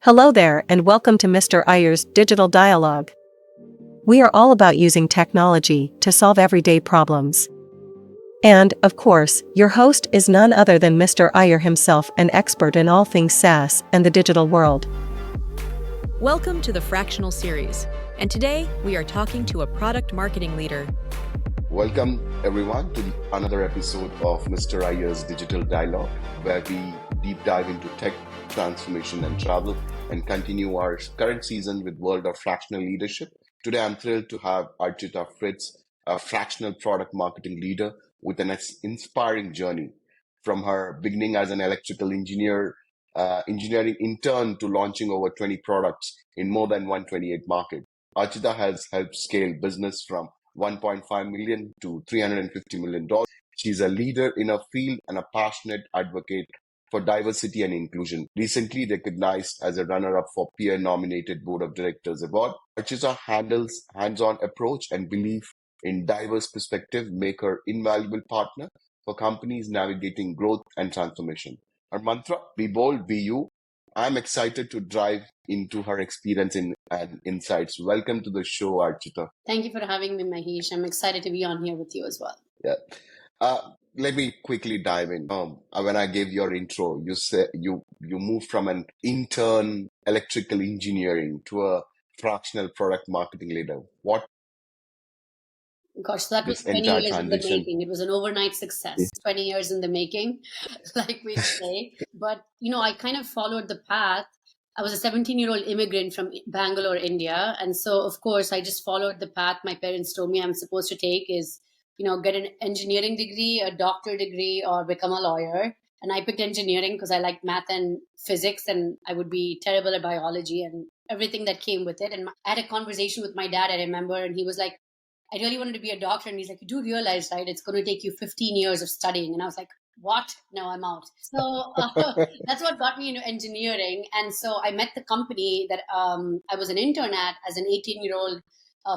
Hello there and welcome to Mr. Iyer's Digital Dialogue. We are all about using technology to solve everyday problems. And, of course, your host is none other than Mr. Iyer himself, an expert in all things SaaS and the digital world. Welcome to the Fractional Series, and today we are talking to a product marketing leader. Welcome everyone to another episode of Mr. Iyer's Digital Dialogue, where we deep dive into tech, transformation and travel and continue our current season with World of Fractional Leadership. Today I'm thrilled to have Archita Fritz, a fractional product marketing leader with an inspiring journey from her beginning as an electrical engineering intern to launching over 20 products in more than 128 markets. Archita has helped scale business from 1.5 million to $350 million. She's a leader in her field and a passionate advocate for diversity and inclusion. Recently recognized as a runner-up for peer-nominated Board of Directors Award, Archita handles hands-on approach and belief in diverse perspective make her invaluable partner for companies navigating growth and transformation. Her mantra, be bold, be you. I'm excited to dive into her experience and insights. Welcome to the show, Archita. Thank you for having me, Mahesh. I'm excited to be on here with you as well. Yeah. Let me quickly dive in. When I gave your intro, you said you moved from an intern electrical engineering to a fractional product marketing leader. What Gosh, so that was this 20 entire years in the transition? making. It was an overnight success, 20 years in the making, like we say. But, I kind of followed the path. I was a 17-year-old immigrant from Bangalore, India. And so, of course, I just followed the path my parents told me I'm supposed to take is, get an engineering degree, a doctorate degree, or become a lawyer. And I picked engineering because I liked math and physics, and I would be terrible at biology and everything that came with it. And I had a conversation with my dad, I remember, and he was like, I really wanted to be a doctor. And he's like, you do realize, right, it's going to take you 15 years of studying. And I was like, what? No, I'm out. So that's what got me into engineering. And so I met the company that I was an intern at as an 18-year-old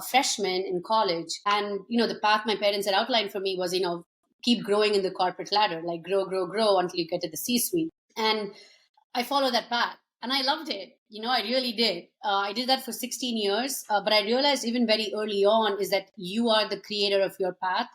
freshman in college. And, the path my parents had outlined for me was, keep growing in the corporate ladder, like grow, grow, grow until you get to the C-suite. And I followed that path. And I loved it. I really did. I did that for 16 years. But I realized even very early on is that you are the creator of your path,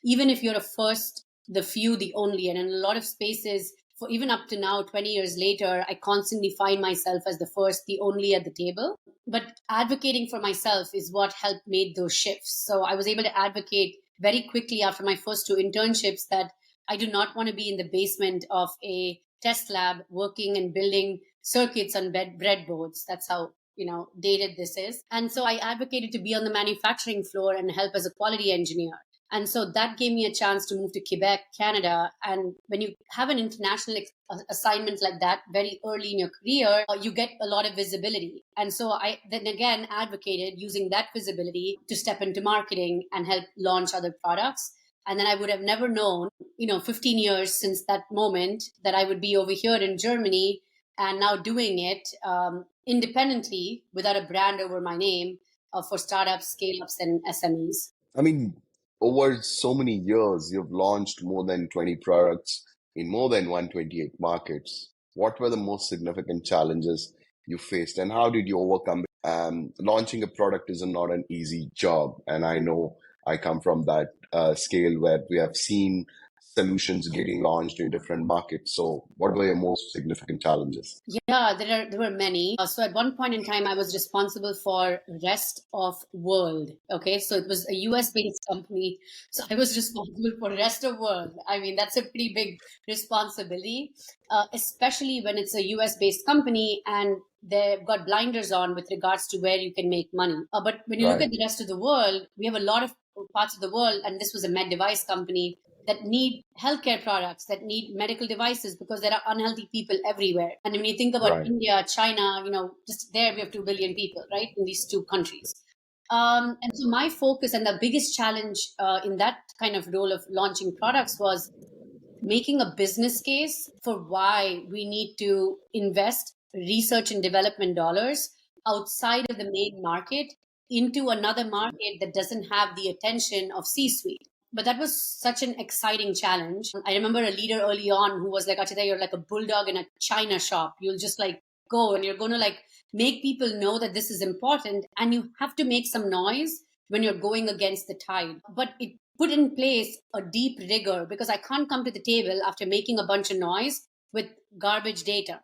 even if you're a first, the few, the only. And in a lot of spaces, for even up to now, 20 years later, I constantly find myself as the first, the only at the table. But advocating for myself is what helped make those shifts. So I was able to advocate very quickly after my first two internships that I do not want to be in the basement of a test lab working and building circuits on breadboards. That's how, dated this is. And so I advocated to be on the manufacturing floor and help as a quality engineer. And so that gave me a chance to move to Quebec, Canada. And when you have an international assignment like that very early in your career, you get a lot of visibility. And so I then again advocated using that visibility to step into marketing and help launch other products. And then I would have never known, 15 years since that moment that I would be over here in Germany and now doing it independently without a brand over my name for startups, scale-ups, and SMEs. I mean, over so many years, you've launched more than 20 products in more than 128 markets. What were the most significant challenges you faced and how did you overcome it? Launching a product is not an easy job. And I know I come from that scale where we have seen solutions getting launched in different markets. So what were your most significant challenges? Yeah, there were many. So at one point in time, I was responsible for rest of world. Okay, so it was a US based company. So I was responsible for rest of world. I mean, that's a pretty big responsibility, especially when it's a US based company and they've got blinders on with regards to where you can make money. But when you look at the rest of the world, we have a lot of parts of the world, and this was a med device company that need healthcare products, that need medical devices because there are unhealthy people everywhere. And when you think about India, China, just there we have 2 billion people, right, in these two countries. And so my focus and the biggest challenge in that kind of role of launching products was making a business case for why we need to invest research and development dollars outside of the main market into another market that doesn't have the attention of C-suite. But that was such an exciting challenge. I remember a leader early on who was like, Archita, you're like a bulldog in a china shop. You'll just like go and you're going to like make people know that this is important, and you have to make some noise when you're going against the tide. But it put in place a deep rigor, because I can't come to the table after making a bunch of noise with garbage data.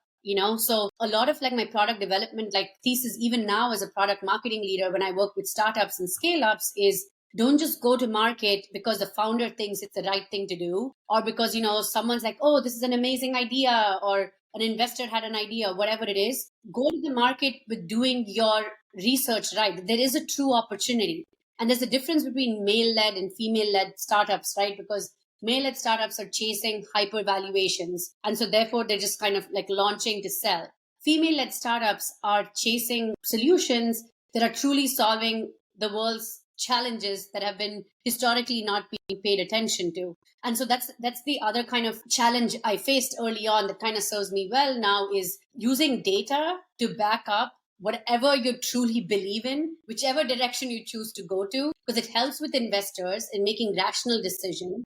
So a lot of like my product development like thesis, even now as a product marketing leader, when I work with startups and scale ups, is don't just go to market because the founder thinks it's the right thing to do, or because someone's like, oh, this is an amazing idea, or an investor had an idea, whatever it is. Go to the market with doing your research right. There is a true opportunity, and there's a difference between male-led and female-led startups, right? Because male-led startups are chasing hyper valuations, and so therefore they're just kind of like launching to sell. Female-led startups are chasing solutions that are truly solving the world's challenges that have been historically not being paid attention to. And so that's the other kind of challenge I faced early on that kind of serves me well now, is using data to back up whatever you truly believe in, whichever direction you choose to go to, because it helps with investors in making rational decisions,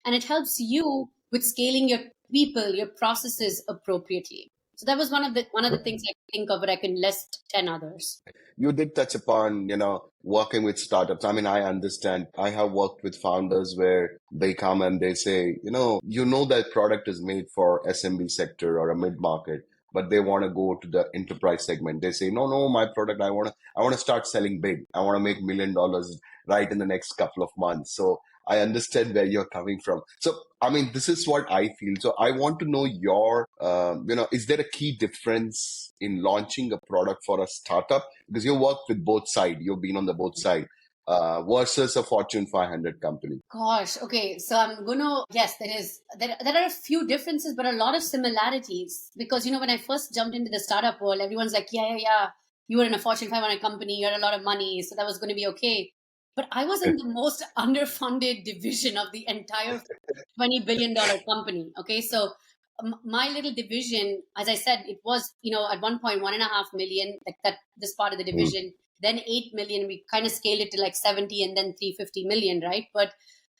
and it helps you with scaling your people, your processes appropriately. So that was one of the things I think of, but I can list 10 others. You did touch upon, working with startups. I mean, I understand. I have worked with founders where they come and they say, that product is made for SMB sector or a mid-market, but they want to go to the enterprise segment. They say, no, my product, I want to start selling big. I want to make $1 million right in the next couple of months. So I understand where you're coming from. So, I mean, this is what I feel. So I want to know your, is there a key difference in launching a product for a startup? Because you worked with both sides. You've been on the both side versus a Fortune 500 company. Gosh, okay. So yes, there are a few differences, but a lot of similarities. Because, when I first jumped into the startup world, everyone's like, yeah, you were in a Fortune 500 company, you had a lot of money, so that was going to be okay. But I was in the most underfunded division of the entire $20 billion company. Okay. So my little division, as I said, it was, at one point, 1.5 million, like that, this part of the division, then 8 million, we kind of scaled it to like 70 and then 350 million. Right. But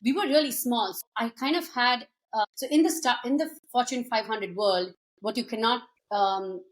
we were really small. So I kind of had, so in the Fortune 500 world, what you cannot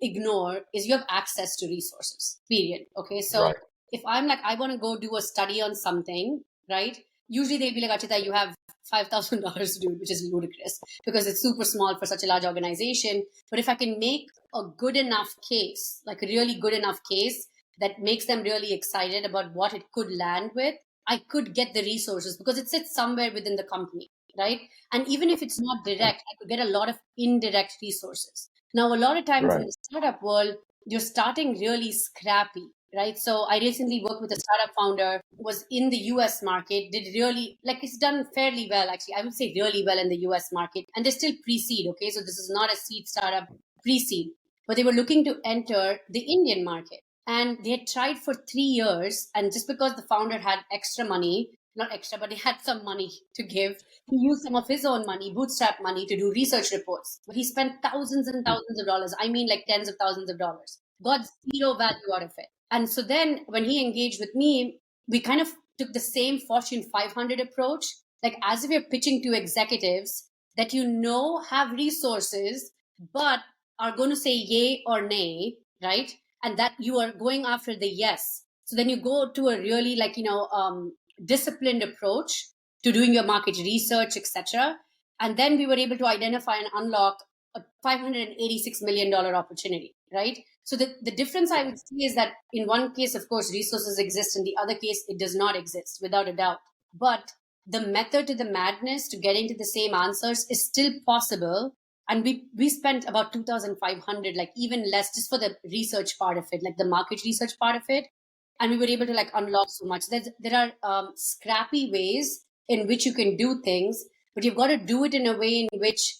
ignore is you have access to resources, period. Okay. So right. If I'm like, I want to go do a study on something, right? Usually they'll be like, Archita, you have $5,000 to do it, which is ludicrous because it's super small for such a large organization. But if I can make a good enough case, like a really good enough case that makes them really excited about what it could land with, I could get the resources because it sits somewhere within the company, right? And even if it's not direct, I could get a lot of indirect resources. Now, a lot of times in the startup world, you're starting really scrappy. Right. So I recently worked with a startup founder who was in the US market, did really it's done fairly well, actually. I would say really well in the US market, and they're still pre-seed. Okay. So this is not a seed startup, pre-seed, but they were looking to enter the Indian market, and they had tried for 3 years. And just because the founder had extra money, not extra, but they had some money to give, he used some of his own money, bootstrap money, to do research reports. But he spent thousands and thousands of dollars. I mean, like tens of thousands of dollars. Got zero value out of it. And so then when he engaged with me, we kind of took the same Fortune 500 approach, like as if you're pitching to executives that have resources, but are going to say yay or nay, right? And that you are going after the yes. So then you go to a really disciplined approach to doing your market research, etc. And then we were able to identify and unlock a $586 million opportunity, right? So the difference I would see is that in one case, of course, resources exist. In the other case, it does not exist, without a doubt. But the method to the madness to getting to the same answers is still possible. And we spent about 2,500, like even less, just for the research part of it, like the market research part of it. And we were able to unlock so much. There are scrappy ways in which you can do things, but you've got to do it in a way in which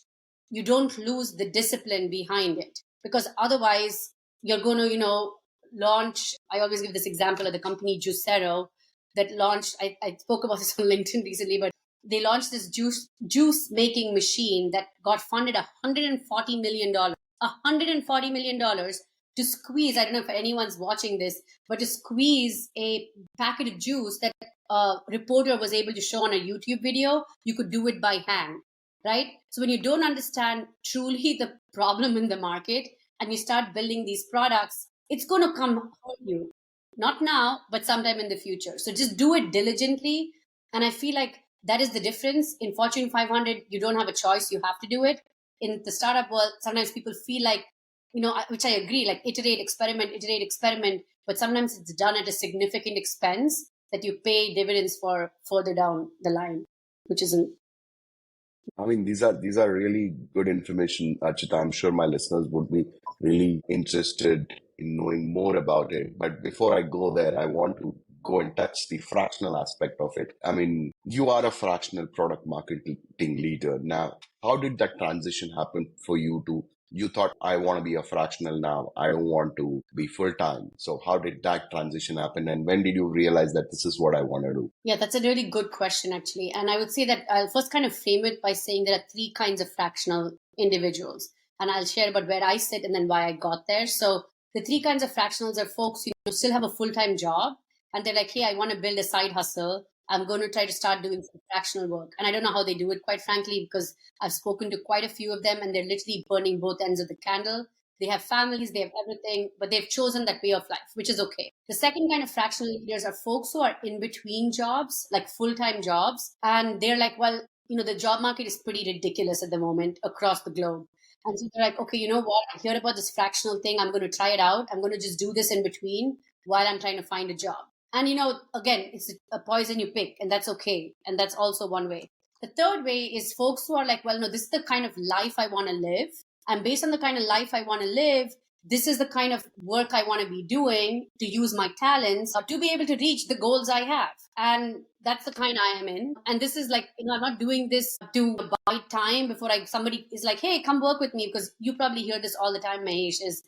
you don't lose the discipline behind it. Because otherwise, you're going to, launch. I always give this example of the company Juicero that launched. I spoke about this on LinkedIn recently, but they launched this juice making machine that got funded $140 million. $140 million to squeeze. I don't know if anyone's watching this, but to squeeze a packet of juice that a reporter was able to show on a YouTube video, you could do it by hand, right? So when you don't understand truly the problem in the market, and you start building these products, it's going to come hurt you. Not now, but sometime in the future. So just do it diligently. And I feel like that is the difference. In Fortune 500, you don't have a choice. You have to do it. In the startup world, sometimes people feel like, which I agree, like iterate, experiment. But sometimes it's done at a significant expense that you pay dividends for further down the line, which isn't. I mean, these are really good information, Archita. I'm sure my listeners would be really interested in knowing more about it. But before I go there, I want to go and touch the fractional aspect of it. I mean, you are a fractional product marketing leader. Now, how did that transition happen for you to you thought I want to be a fractional now. I don't want to be full time. So how did that transition happen? And when did you realize that this is what I want to do? Yeah, that's a really good question, actually. And I would say that I'll first kind of frame it by saying there are three kinds of fractional individuals. And I'll share about where I sit and then why I got there. So the three kinds of fractionals are folks who still have a full-time job. And they're like, hey, I want to build a side hustle. I'm going to try to start doing some fractional work. And I don't know how they do it, quite frankly, because I've spoken to quite a few of them and they're literally burning both ends of the candle. They have families, they have everything, but they've chosen that way of life, which is okay. The second kind of fractional leaders are folks who are in between jobs, like full-time jobs. And they're like, well, the job market is pretty ridiculous at the moment across the globe. And so they're like, okay, you know what? I hear about this fractional thing. I'm going to try it out. I'm going to just do this in between while I'm trying to find a job. And, again, it's a poison you pick, and that's okay. And that's also one way. The third way is folks who are like, well, no, this is the kind of life I want to live. And based on the kind of life I want to live, this is the kind of work I want to be doing to use my talents to be able to reach the goals I have. And that's the kind I am in. And this is like, I'm not doing this to buy time before somebody is like, hey, come work with me. Because you probably hear this all the time, Mahesh, is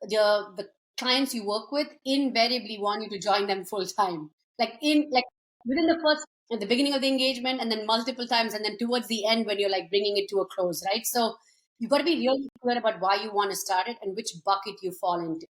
the clients you work with invariably want you to join them full time. Like within at the beginning of the engagement, and then multiple times, and then towards the end when you're like bringing it to a close, right? So you've got to be really clear about why you want to start it and which bucket you fall into.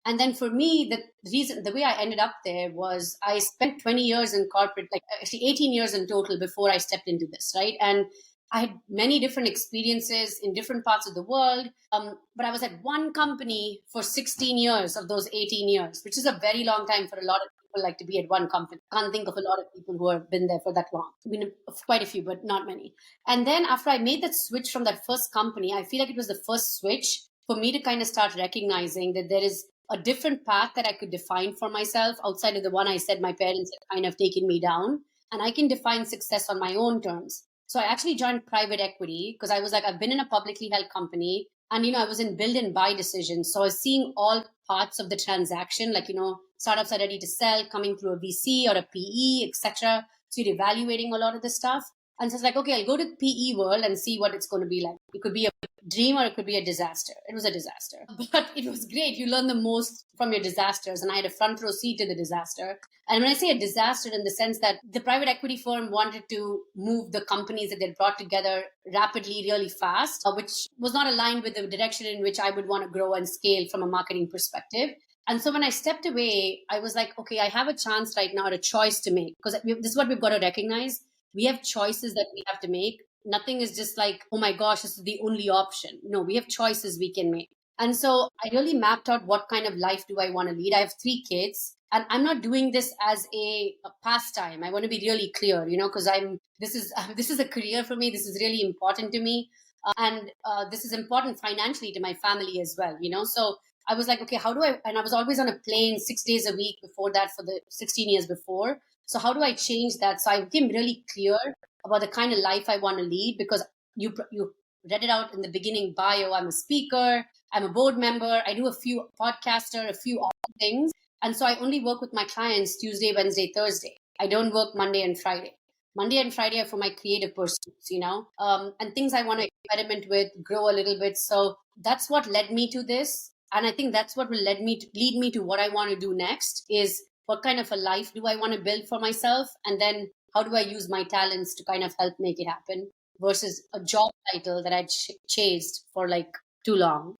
And then for me, the way I ended up there was I spent 20 years in corporate, like actually 18 years in total before I stepped into this, right? And I had many different experiences in different parts of the world. But I was at one company for 16 years of those 18 years, which is a very long time for a lot of people like to be at one company. Can't think of a lot of people who have been there for that long. I mean, quite a few, but not many. And then after I made that switch from that first company, I feel like it was the first switch for me to kind of start recognizing that there is a different path that I could define for myself outside of the one I said my parents had kind of taken me down. And I can define success on my own terms. So I actually joined private equity because I was like, I've been in a publicly held company and, I was in build and buy decisions. So I was seeing all parts of the transaction, like, startups are ready to sell, coming through a VC or a PE, etc. So you're evaluating a lot of this stuff. And so it's like, okay, I'll go to the PE world and see what it's going to be like. It could be a dream or it could be a disaster. It was a disaster, but it was great. You learn the most from your disasters. And I had a front row seat to the disaster. And when I say a disaster in the sense that the private equity firm wanted to move the companies that they brought together rapidly, really fast, which was not aligned with the direction in which I would want to grow and scale from a marketing perspective. And so when I stepped away, I was like, okay, I have a chance right now, a choice to make, because this is what we've got to recognize. We have choices that we have to make. Nothing is just like, oh my gosh, this is the only option. No, we have choices we can make. And so I really mapped out what kind of life do I want to lead. I have 3 kids and I'm not doing this as a pastime. I want to be really clear, because this is a career for me. This is really important to me. And this is important financially to my family as well, So I was like, okay, and I was always on a plane 6 days a week before that for the 16 years before. So how do I change that? So I became really clear about the kind of life I want to lead, because you read it out in the beginning bio. I'm a speaker. I'm a board member. I do a few podcaster, a few other things. And so I only work with my clients Tuesday, Wednesday, Thursday. I don't work Monday and Friday. Monday and Friday are for my creative pursuits, and things I want to experiment with, grow a little bit. So that's what led me to this. And I think that's what will lead me to what I want to do next is what kind of a life do I want to build for myself? And then how do I use my talents to kind of help make it happen versus a job title that I chased for like too long.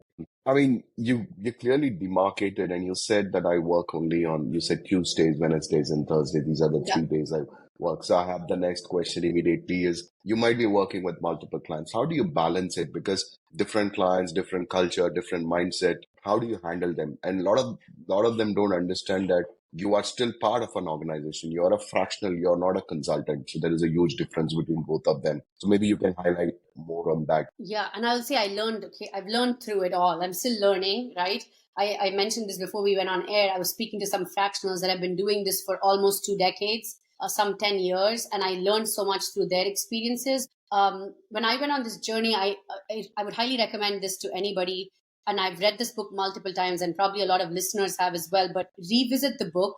I mean, you clearly demarcated and you said that I work only on, you said Tuesdays, Wednesdays, and Thursdays. These are the 3 days I work. So I have the next question immediately is you might be working with multiple clients. How do you balance it? Because different clients, different culture, different mindset. How do you handle them? And a lot of them don't understand that you are still part of an organization. You're a fractional, you're not a consultant. So there is a huge difference between both of them. So maybe you can highlight more on that. Yeah, and I'll say I've learned through it all. I'm still learning, right? I mentioned this before we went on air. I was speaking to some fractionals that have been doing this for almost 2 decades, some 10 years, and I learned so much through their experiences. When I went on this journey, I would highly recommend this to anybody. And I've read this book multiple times, and probably a lot of listeners have as well. But revisit the book,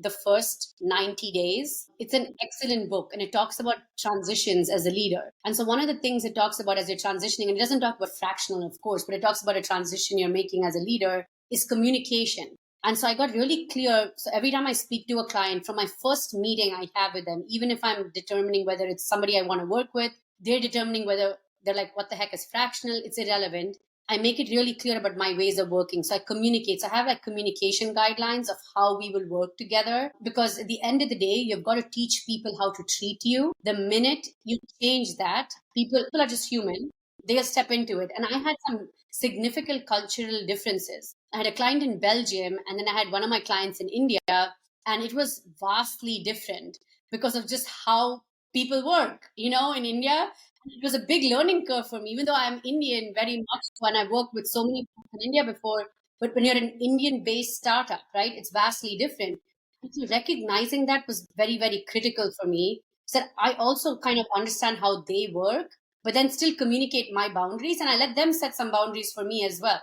The First 90 Days. It's an excellent book, and it talks about transitions as a leader. And so one of the things it talks about as you're transitioning, and it doesn't talk about fractional, of course, but it talks about a transition you're making as a leader, is communication. And so I got really clear. So every time I speak to a client, from my first meeting I have with them, even if I'm determining whether it's somebody I want to work with, they're determining whether they're like, what the heck is fractional? It's irrelevant. I make it really clear about my ways of working. So I communicate. So I have like communication guidelines of how we will work together. Because at the end of the day, you've got to teach people how to treat you. The minute you change that, people are just human. They'll step into it. And I had some significant cultural differences. I had a client in Belgium, and then I had one of my clients in India, and it was vastly different because of just how people work, in India. It was a big learning curve for me, even though I'm Indian very much, and I've worked with so many people in India before. But when you're an Indian-based startup, right, it's vastly different. And so recognizing that was very, very critical for me. So I also kind of understand how they work, but then still communicate my boundaries, and I let them set some boundaries for me as well.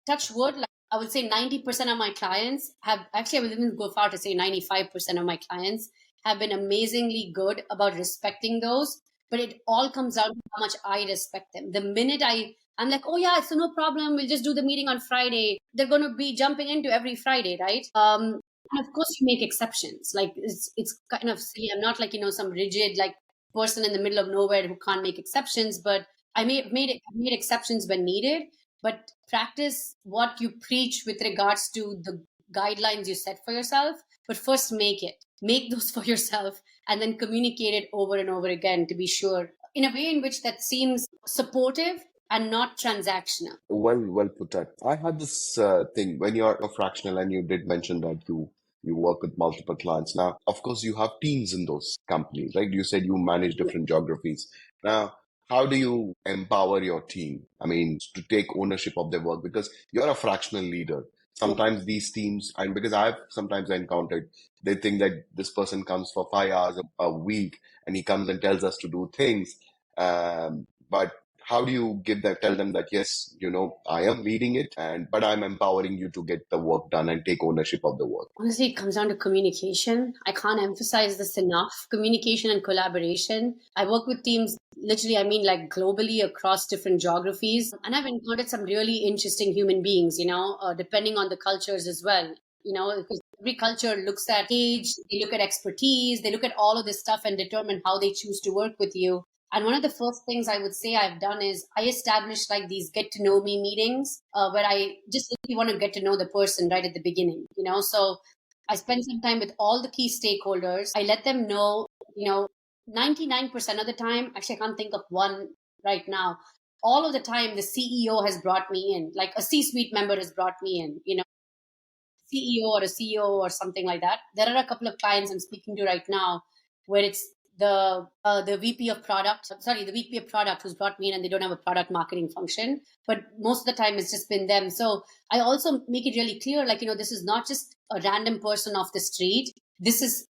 Touch wood, like I would say 90% of my clients have, actually I would even go far to say 95% of my clients have been amazingly good about respecting those. But it all comes down to how much I respect them. The minute I'm like, oh yeah, so no problem, we'll just do the meeting on Friday, they're going to be jumping into every Friday, right? And of course you make exceptions. Like it's kind of silly. I'm not like, some rigid like person in the middle of nowhere who can't make exceptions, but made exceptions when needed. But practice what you preach with regards to the guidelines you set for yourself. But first make those for yourself, and then communicate it over and over again to be sure, in a way in which that seems supportive and not transactional. Well put that. I had this thing when you're a fractional, and you did mention that you work with multiple clients. Now, of course, you have teams in those companies, right? You said you manage different geographies. Now, how do you empower your team? I mean, to take ownership of their work, because you're a fractional leader. Sometimes these teams, and because I've sometimes encountered, they think that this person comes for 5 hours a week, and he comes and tells us to do things. But how do you tell them that, yes, I am leading it, but I'm empowering you to get the work done and take ownership of the work? Honestly, it comes down to communication. I can't emphasize this enough. Communication and collaboration. I work with teams, literally, I mean, like globally across different geographies. And I've encountered some really interesting human beings, depending on the cultures as well. Because every culture looks at age, they look at expertise, they look at all of this stuff and determine how they choose to work with you. And one of the first things I would say I've done is I established like these get to know me meetings where I just really want to get to know the person right at the beginning, So I spend some time with all the key stakeholders. I let them know, 99% of the time, actually, I can't think of one right now. All of the time, the CEO has brought me in, like a C-suite member has brought me in, CEO or a CEO or something like that. There are a couple of clients I'm speaking to right now where it's the VP of product, the VP of product who's brought me in, and they don't have a product marketing function. But most of the time it's just been them. So I also make it really clear, like, this is not just a random person off the street. This is,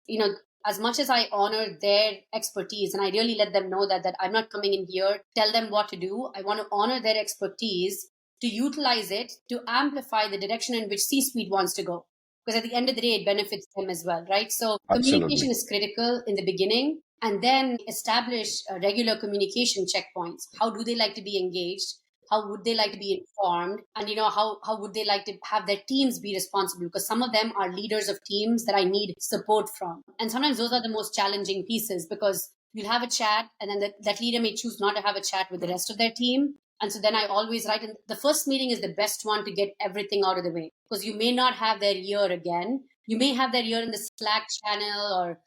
as much as I honor their expertise, and I really let them know that I'm not coming in here, tell them what to do. I want to honor their expertise to utilize it to amplify the direction in which C-suite wants to go. Because at the end of the day, it benefits them as well, right? So communication is critical in the beginning, and then establish regular communication checkpoints. How do they like to be engaged? How would they like to be informed? And, how would they like to have their teams be responsible? Because some of them are leaders of teams that I need support from. And sometimes those are the most challenging pieces, because you'll have a chat, and then that leader may choose not to have a chat with the rest of their team. And so then I always write, and the first meeting is the best one to get everything out of the way, because you may not have their ear again. You may have their ear in the Slack channel or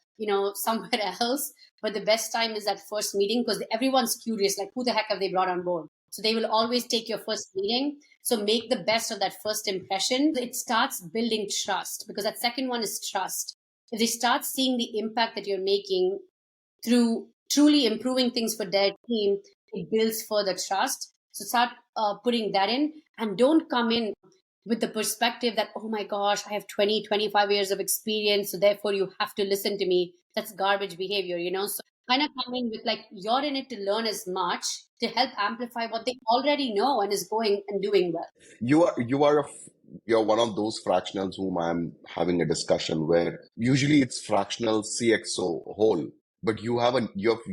somewhere else. But the best time is that first meeting, because everyone's curious, like, who the heck have they brought on board? So they will always take your first meeting. So make the best of that first impression. It starts building trust, because that second one is trust. If they start seeing the impact that you're making through truly improving things for their team, it builds further trust. So start putting that in, and don't come in with the perspective that, oh my gosh, I have 20, 25 years of experience, so therefore you have to listen to me. That's garbage behavior. So kind of come in with like, you're in it to learn as much, to help amplify what they already know and is going and doing well. You're one of those fractionals whom I'm having a discussion where usually it's fractional CXO whole, but you have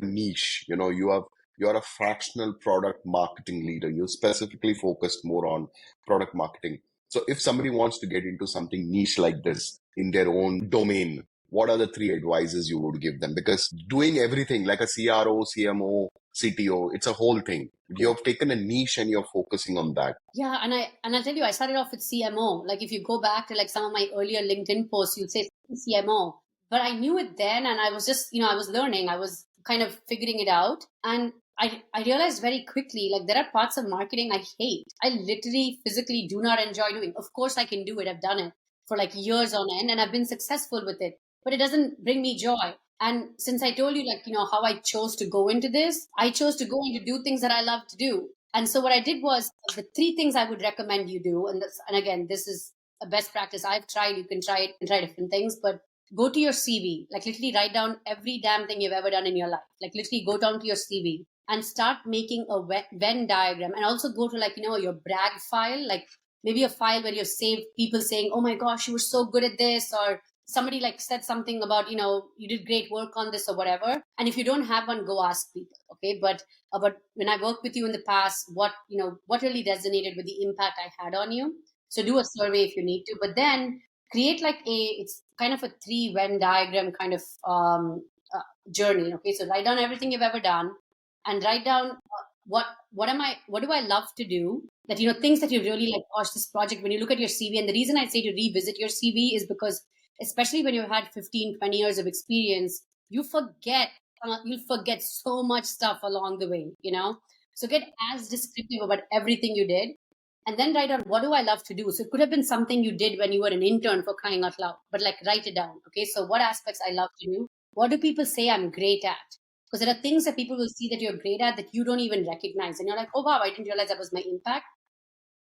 niche. You're a fractional product marketing leader. You're specifically focused more on product marketing. So if somebody wants to get into something niche like this in their own domain, what are the three advices you would give them? Because doing everything like a CRO, CMO, CTO, it's a whole thing. You have taken a niche and you're focusing on that. Yeah, and I'll tell you, I started off with CMO. Like if you go back to like some of my earlier LinkedIn posts, you'd say CMO. But I knew it then, and I was just, I was learning. I was kind of figuring it out. And I realized very quickly, like there are parts of marketing I hate. I literally physically do not enjoy doing. Of course I can do it. I've done it for like years on end, and I've been successful with it, but it doesn't bring me joy. And since I told you, like, how I chose to go into this, I chose to go into do things that I love to do. And so what I did was, the three things I would recommend you do, and again, this is a best practice I've tried. You can try it and try different things, but go to your CV, like literally write down every damn thing you've ever done in your life. Like literally go down to your CV and start making a Venn diagram, and also go to like, your brag file, like maybe a file where you've saved people saying, oh my gosh, you were so good at this, or somebody like said something about, you did great work on this or whatever. And if you don't have one, go ask people. Okay. But when I worked with you in the past, what really resonated with the impact I had on you. So do a survey if you need to, but then create like it's kind of a 3 Venn diagram kind of journey. Okay. So write down everything you've ever done, and write down what do I love to do, that, things that you really like, gosh, this project, when you look at your CV. And the reason I say to revisit your CV is because, especially when you've had 15, 20 years of experience, you'll forget so much stuff along the way, So get as descriptive about everything you did, and then write down, what do I love to do? So it could have been something you did when you were an intern, for crying out loud, but like write it down. Okay. So what aspects I love to do? What do people say I'm great at? Because there are things that people will see that you're great at that you don't even recognize. And you're like, oh wow, I didn't realize that was my impact.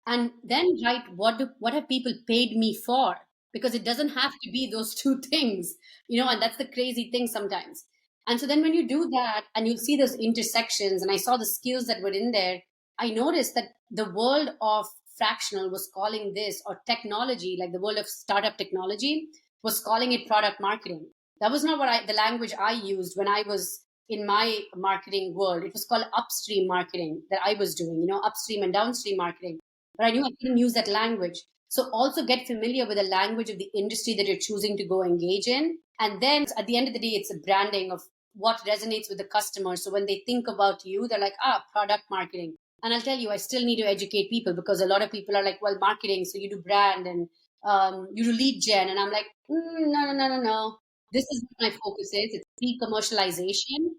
And then write, what have people paid me for? Because it doesn't have to be those two things, and that's the crazy thing sometimes. And so then when you do that, and you'll see those intersections, and I saw the skills that were in there, I noticed that the world of fractional was calling this, or technology, like the world of startup technology, was calling it product marketing. That was not the language I used when I was in my marketing world. It was called upstream marketing that I was doing, upstream and downstream marketing. But I knew I couldn't use that language. So also get familiar with the language of the industry that you're choosing to go engage in. And then at the end of the day, it's a branding of what resonates with the customer. So when they think about you, they're like, product marketing. And I'll tell you, I still need to educate people, because a lot of people are like, well, marketing, so you do brand and you do lead gen. And I'm like, no. This is what my focus is. It's pre-commercialization.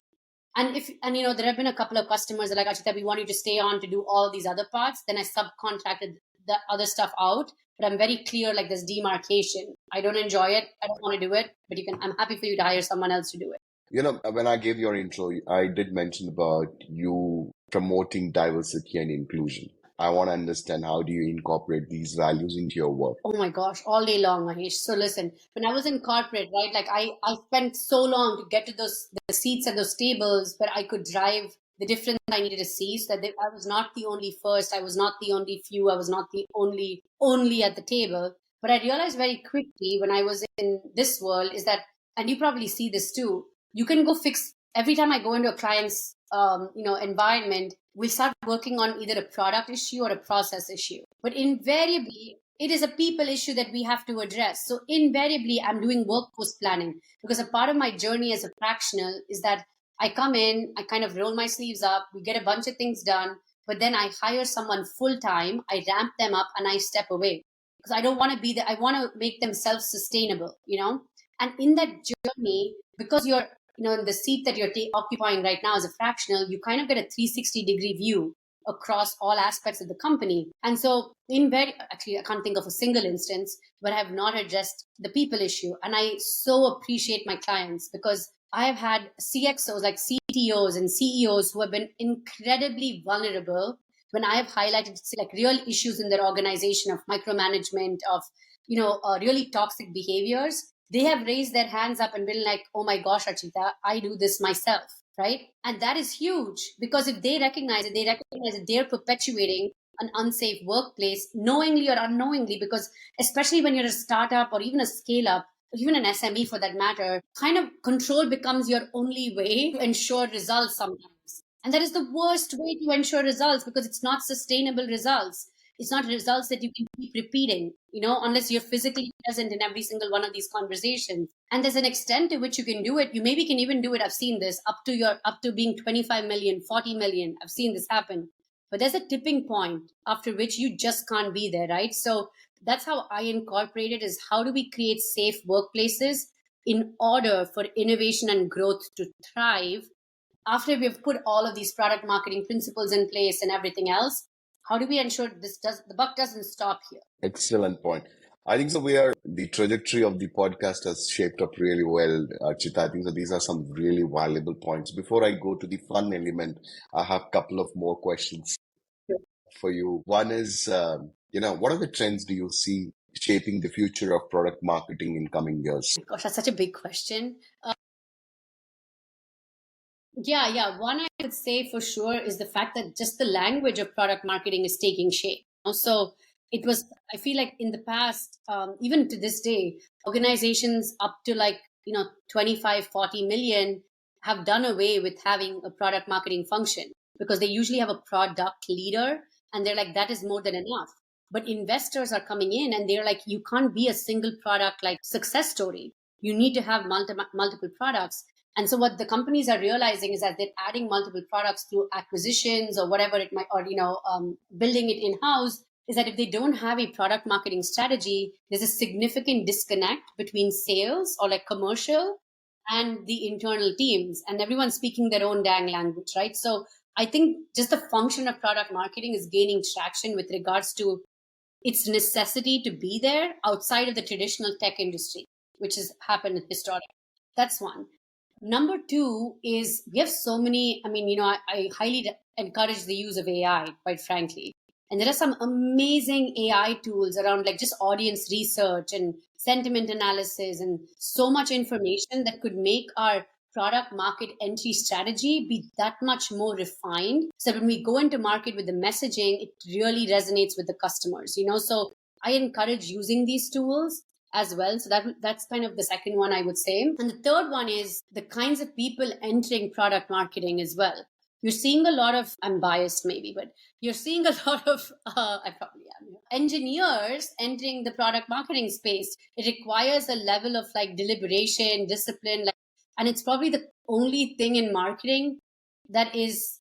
And there have been a couple of customers that are like, Archita, we want you to stay on to do all these other parts. Then I subcontracted the other stuff out. But I'm very clear, like there's demarcation. I don't enjoy it. I don't want to do it. But I'm happy for you to hire someone else to do it. When I gave your intro, I did mention about you promoting diversity and inclusion. I want to understand, how do you incorporate these values into your work? Oh my gosh, all day long, Mahesh. So listen, when I was in corporate, right, like I spent so long to get to the seats at those tables where I could drive the difference I needed to see, so that I was not the only first, I was not the only few, I was not the only at the table. But I realized very quickly when I was in this world is that, and you probably see this too, you can go fix, every time I go into a client's environment, we start working on either a product issue or a process issue. But invariably, it is a people issue that we have to address. So invariably, I'm doing workforce planning, because a part of my journey as a fractional is that I come in, I kind of roll my sleeves up, we get a bunch of things done, but then I hire someone full time, I ramp them up, and I step away. Because I don't want to be there. I want to make them self-sustainable, And in that journey, because you're, in the seat that you're occupying right now as a fractional, you kind of get a 360-degree view across all aspects of the company. And so actually, I can't think of a single instance where I have not addressed the people issue. And I so appreciate my clients, because I have had CXOs, like CTOs and CEOs, who have been incredibly vulnerable when I have highlighted like real issues in their organization of micromanagement, of, really toxic behaviors. They have raised their hands up and been like, oh my gosh, Archita, I do this myself. Right. And that is huge, because if they recognize it, that they're perpetuating an unsafe workplace, knowingly or unknowingly, because especially when you're a startup or even a scale up, or even an SME for that matter, kind of control becomes your only way to ensure results sometimes. And that is the worst way to ensure results, because it's not sustainable results. It's not results that you can keep repeating, unless you're physically present in every single one of these conversations. And there's an extent to which you can do it. You maybe can even do it. I've seen this up to being 25 million, 40 million. I've seen this happen. But there's a tipping point after which you just can't be there, right? So that's how I incorporate it, is how do we create safe workplaces in order for innovation and growth to thrive after we've put all of these product marketing principles in place and everything else. How do we ensure the buck doesn't stop here? Excellent point. I think so. The trajectory of the podcast has shaped up really well, Archita. I think so. These are some really valuable points. Before I go to the fun element, I have a couple of more questions for you. One is, what are the trends do you see shaping the future of product marketing in coming years? Gosh, that's such a big question. Yeah. One I would say for sure is the fact that just the language of product marketing is taking shape. So I feel like in the past, even to this day, organizations up to 25, 40 million have done away with having a product marketing function, because they usually have a product leader and they're like, that is more than enough. But investors are coming in and they're like, you can't be a single product like success story. You need to have multiple products. And so what the companies are realizing is that they're adding multiple products through acquisitions or whatever it might, or, building it in-house, is that if they don't have a product marketing strategy, there's a significant disconnect between sales or like commercial and the internal teams, and everyone's speaking their own dang language, right? So I think just the function of product marketing is gaining traction with regards to its necessity to be there outside of the traditional tech industry, which has happened historically. That's one. Number two is we have so many, I highly encourage the use of AI, quite frankly. And there are some amazing AI tools around like just audience research and sentiment analysis and so much information that could make our product market entry strategy be that much more refined. So when we go into market with the messaging, it really resonates with the customers, So I encourage using these tools as well. So that's kind of the second one I would say. And the third one is the kinds of people entering product marketing as well. You're seeing a lot of, I'm biased maybe, but you're seeing a lot of, I probably am, engineers entering the product marketing space. It requires a level of like deliberation, discipline, and it's probably the only thing in marketing that is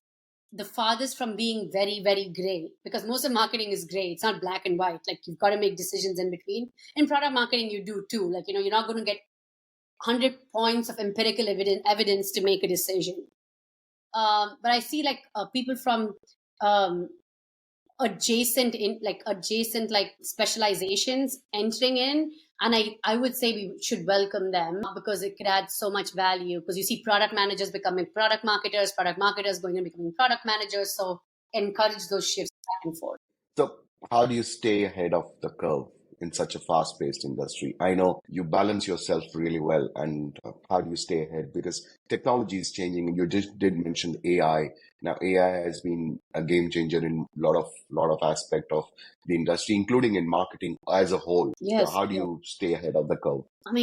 the farthest from being very, very gray, because most of marketing is gray. It's not black and white. Like you've got to make decisions in between. In product marketing, you do too. Like, you're not going to get 100 points of empirical evidence to make a decision. But I see like people from adjacent specializations entering in. And I would say we should welcome them, because it could add so much value, because you see product managers becoming product marketers going and becoming product managers. So encourage those shifts back and forth. So how do you stay ahead of the curve in such a fast-paced industry? I know you balance yourself really well, and how do you stay ahead? Because technology is changing, and you just did mention AI. Now, AI has been a game changer in a lot of aspect of the industry, including in marketing as a whole. Yes. So how do you stay ahead of the curve?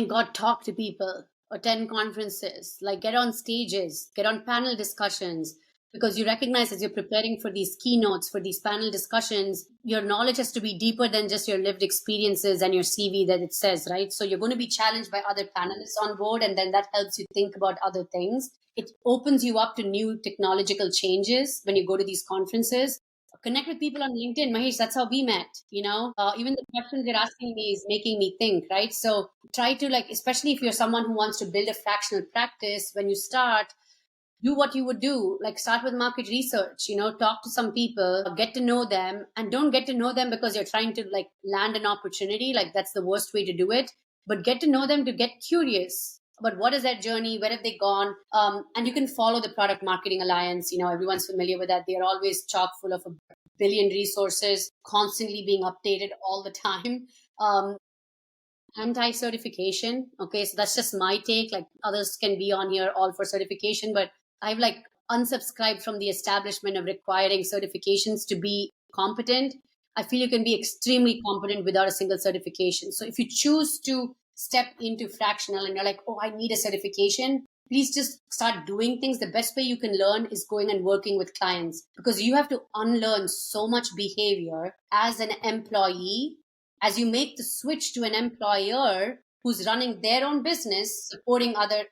God, talk to people, attend conferences, like get on stages, get on panel discussions, because you recognize as you're preparing for these keynotes, for these panel discussions, your knowledge has to be deeper than just your lived experiences and your CV that it says, right? So you're going to be challenged by other panelists on board, and then that helps you think about other things. It opens you up to new technological changes when you go to these conferences. connect with people on LinkedIn. Mahesh, that's how we met. Even the questions they're asking me is making me think, right? So try to, like, especially if you're someone who wants to build a fractional practice, when you start, do what you would do, like start with market research, talk to some people, get to know them, and don't get to know them because you're trying to like land an opportunity. Like that's the worst way to do it. But get to know them to get curious about what is their journey, where have they gone. And you can follow the Product Marketing Alliance. Everyone's familiar with that. They are always chock full of a billion resources, constantly being updated all the time. Anti-certification. Okay, so that's just my take. Like others can be on here all for certification, but I've like unsubscribed from the establishment of requiring certifications to be competent. I feel you can be extremely competent without a single certification. So if you choose to step into fractional and you're like, oh, I need a certification, please just start doing things. The best way you can learn is going and working with clients, because you have to unlearn so much behavior as an employee as you make the switch to an employer who's running their own business, supporting other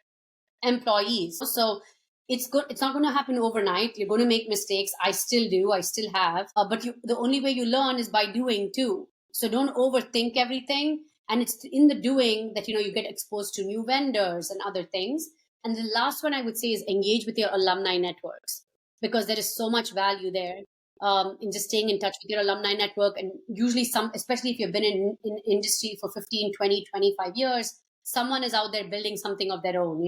employees. So it's good. It's not going to happen overnight. You're going to make mistakes. I still do. I still have. But the only way you learn is by doing too. So don't overthink everything. And it's in the doing that, you get exposed to new vendors and other things. And the last one I would say is engage with your alumni networks, because there is so much value there. In just staying in touch with your alumni network. And usually especially if you've been in industry for 15, 20, 25 years, someone is out there building something of their own,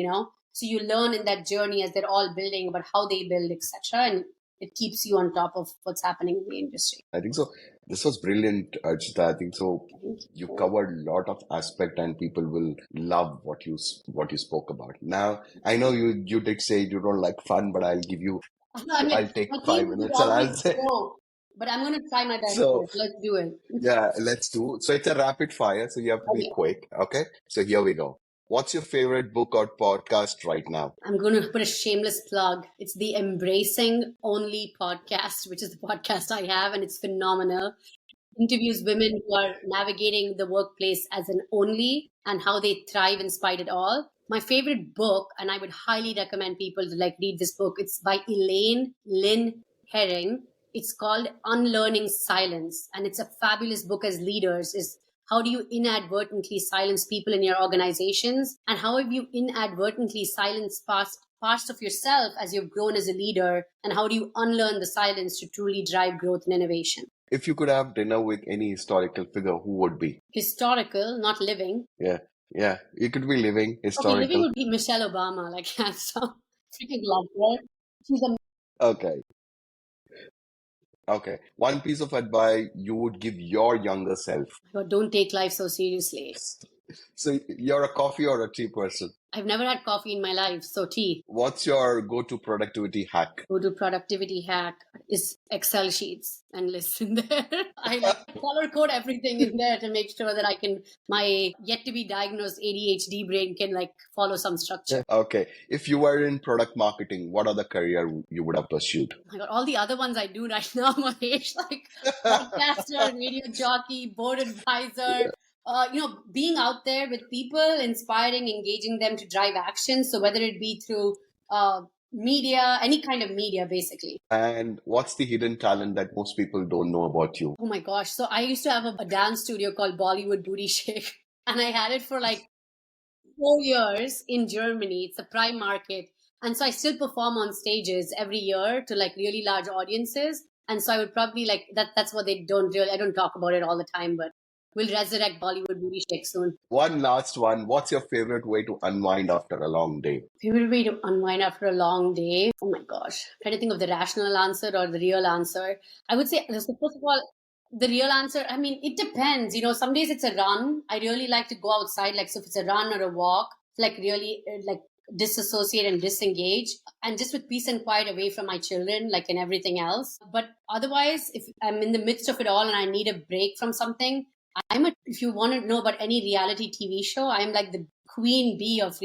So you learn in that journey as they're all building about how they build, etc. And it keeps you on top of what's happening in the industry. I think so. This was brilliant, Archita. I think so. You covered a lot of aspect, and people will love what you spoke about. Now, I know you did say you don't like fun, but I'll give you. I'll take 5 minutes and I'll say. But I'm going to try my best. So let's do it. Yeah, let's do. So it's a rapid fire, so you have to be quick. Okay. So here we go. What's your favorite book or podcast right now? I'm going to put a shameless plug. It's the Embracing Only podcast, which is the podcast I have, and it's phenomenal. Interviews women who are navigating the workplace as an only and how they thrive in spite of it all. My favorite book, and I would highly recommend people to read this book. It's by Elaine Lynn Herring. It's called Unlearning Silence. And it's a fabulous book as leaders. Is how do you inadvertently silence people in your organizations? And how have you inadvertently silenced parts of yourself as you've grown as a leader? And how do you unlearn the silence to truly drive growth and innovation? If you could have dinner with any historical figure, who would be? Historical, not living. Yeah. You could be living, historical. Okay, living would be Michelle Obama. So freaking love her. She's amazing. Okay. One piece of advice you would give your younger self. Don't take life so seriously. So you're a coffee or a tea person? I've never had coffee in my life, so tea. What's your go-to productivity hack? Go-to productivity hack is Excel sheets and listen there. I color code everything in there to make sure that my yet to be diagnosed ADHD brain can follow some structure. Okay. If you were in product marketing, what other career you would have pursued? I got all the other ones I do right now, Mahesh, podcaster, radio jockey, board advisor. Being out there with people, inspiring, engaging them to drive action. So whether it be through media, any kind of media, basically. And what's the hidden talent that most people don't know about you? Oh my gosh. So I used to have a dance studio called Bollywood Booty Shake. And I had it for 4 years in Germany. It's a prime market. And so I still perform on stages every year to really large audiences. And so I would probably that's what I don't talk about it all the time, but we'll resurrect Bollywood Booty Shake soon. One last one. What's your favorite way to unwind after a long day? Favorite way to unwind after a long day? Oh my gosh. I'm trying to think of the rational answer or the real answer. I would say, first of all, the real answer, it depends. Some days it's a run. I really like to go outside. So if it's a run or a walk, really disassociate and disengage, and just with peace and quiet away from my children, and everything else. But otherwise, if I'm in the midst of it all and I need a break from something, if you want to know about any reality TV show, I'm the queen bee of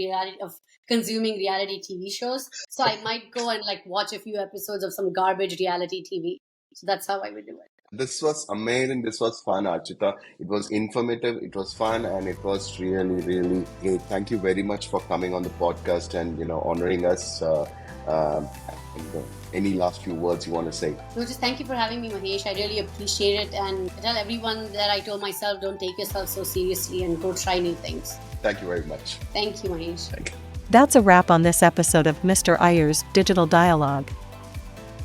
consuming reality TV shows. So I might go and watch a few episodes of some garbage reality TV. So that's how I would do it. This was amazing. This was fun, Archita. It was informative, it was fun, and it was really, really great. Thank you very much for coming on the podcast and, honoring us Any last few words you want to say? No, just thank you for having me, Mahesh. I really appreciate it. And I tell everyone that I told myself, don't take yourself so seriously and go try new things. Thank you very much. Thank you, Mahesh. Thank you. That's a wrap on this episode of Mr. Iyer's Digital Dialogue.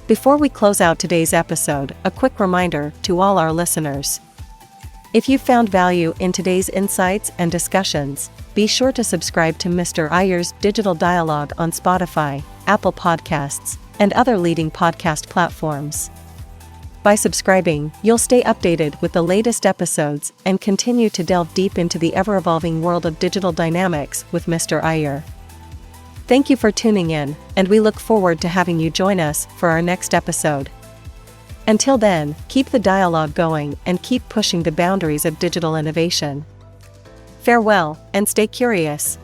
Before we close out today's episode, a quick reminder to all our listeners. If you found value in today's insights and discussions, be sure to subscribe to Mr. Iyer's Digital Dialogue on Spotify, Apple Podcasts, and other leading podcast platforms. By subscribing, you'll stay updated with the latest episodes and continue to delve deep into the ever-evolving world of digital dynamics with Mr. Iyer. Thank you for tuning in, and we look forward to having you join us for our next episode. Until then, keep the dialogue going and keep pushing the boundaries of digital innovation. Farewell, and stay curious.